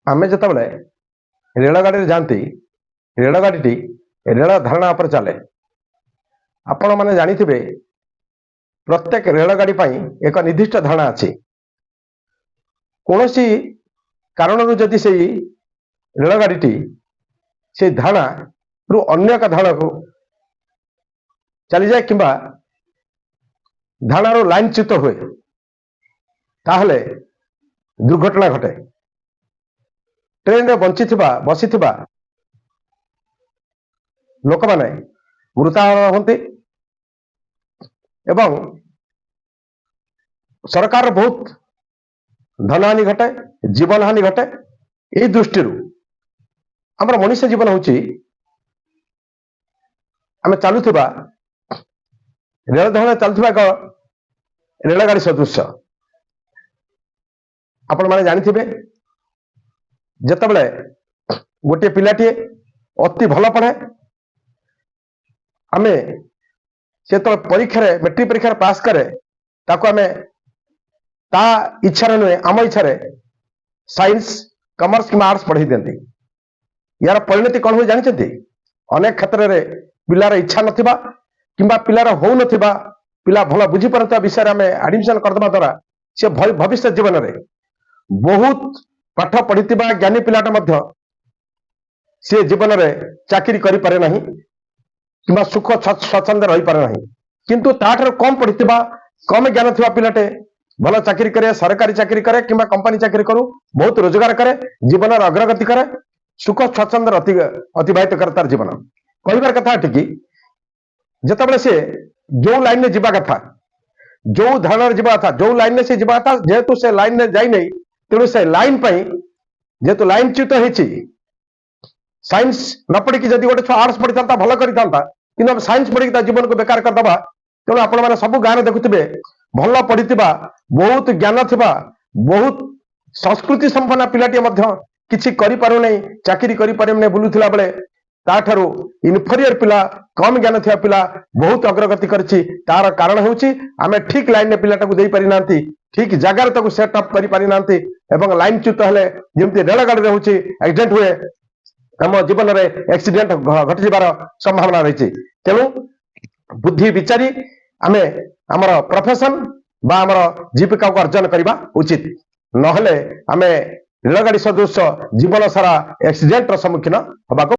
आमे जितेबाला रेलगाड़ी जाती रेलगाड़ी रेल धारणा पर चले आपण मैंने जानिथिबे प्रत्येक रेलगाड़ी एक निर्दिष्ट धारणा अच्छी कौन सी कारण जदि से रेलगाड़ी से धारणा रु अन्य एक धारणा को चली जाए कि धारणार लाइनच्युत हुए ताहले दुर्घटना घटे। ट्रेन रे बसी लोक माने मृताहत होती एवं सरकार बहुत धनहानि घटे जीवन हानि घटे। यही दृष्टि आमर मनुष्य जीवन होची आम चलुवा रेल धारणा चलुवा एक रेलगाड़ी सदृश आपण मैंने जानिथिबे जेतेबेले गोटे पिलाटी अति भल पढ़े आमे से तो परीक्षा मेट्रिक परीक्षा पास करे ताको आमे ता इच्छा नुहे आम इच्छा साइंस कमर्स कि आर्ट्स पढ़ी दिखती। यार परिणति कौन हो जानते अनेक क्षेत्र में पिलार इच्छा नथिबा किंबा पिलार हो नथिबा पिला भल बुझी पारुवा विषय में एडमिशन करदे द्वारा से भविष्य जीवन में बहुत पाठ पढ़ी ज्ञानी पिलाटा मध्य से जीवन में चाकरी करि पारे नहीं किंबा सुख स्वच्छंद रही पारे नहीं किंतु ताठार कम पढ़ी कम ज्ञान थिबा पिलाटे भल चाकरी करे सरकारी चाकरी करे किंबा कंपनी चाकरी करू बहुत रोजगार करे जीवन अग्रगति करे सुख स्वच्छंद अतिबाहित करे तार जीवन कहबार कथा ठीक जितेबाला से जो लाइन में जीवा कथा जो धारणा जीवा कथा जो लाइन में से जीवा कथा जेहेतु से लाइन में जाई नहीं तेणु से लाइन जेहेतु लाइन च्युत होती साइंस न पढ़ी जदि गोटे छुआ आर्ट्स पढ़ी था भल करता कि साइंस पढ़ी जीवन को बेकार करदे तेणु आपण मैंने सब गाँव में देखुवे भल पढ़ी बहुत ज्ञान थिबा बहुत संस्कृति संपन्न पिलाटी किसी करिपारु नहीं चाकरी करिपारु नहीं बुलुथिला बेले ताठारु इनफेरियर पिला कम ज्ञान थिबा पिला बहुत अग्रगति करछि। तार कारण होछि आमे ठीक लाइन ने पिलाटा को देई पारि नांती ठीक जगार ताको सेट अप करि पारि नांती एवं लाइन च्युत हेले जेमति रेलगाड़ी रे होछि एक्सीडेंट हुए आम जीवन में एक्सीडेंट घटी जबार संभावना रही। तेणु बुद्धि विचारी आमे आमर प्रोफेशन बा आमर जीविका को अर्जन करबा उचित नहले आमे रेलगाड़ी सदृश जीवन सारा एक्सीडेंट सम्मुखीन होबाको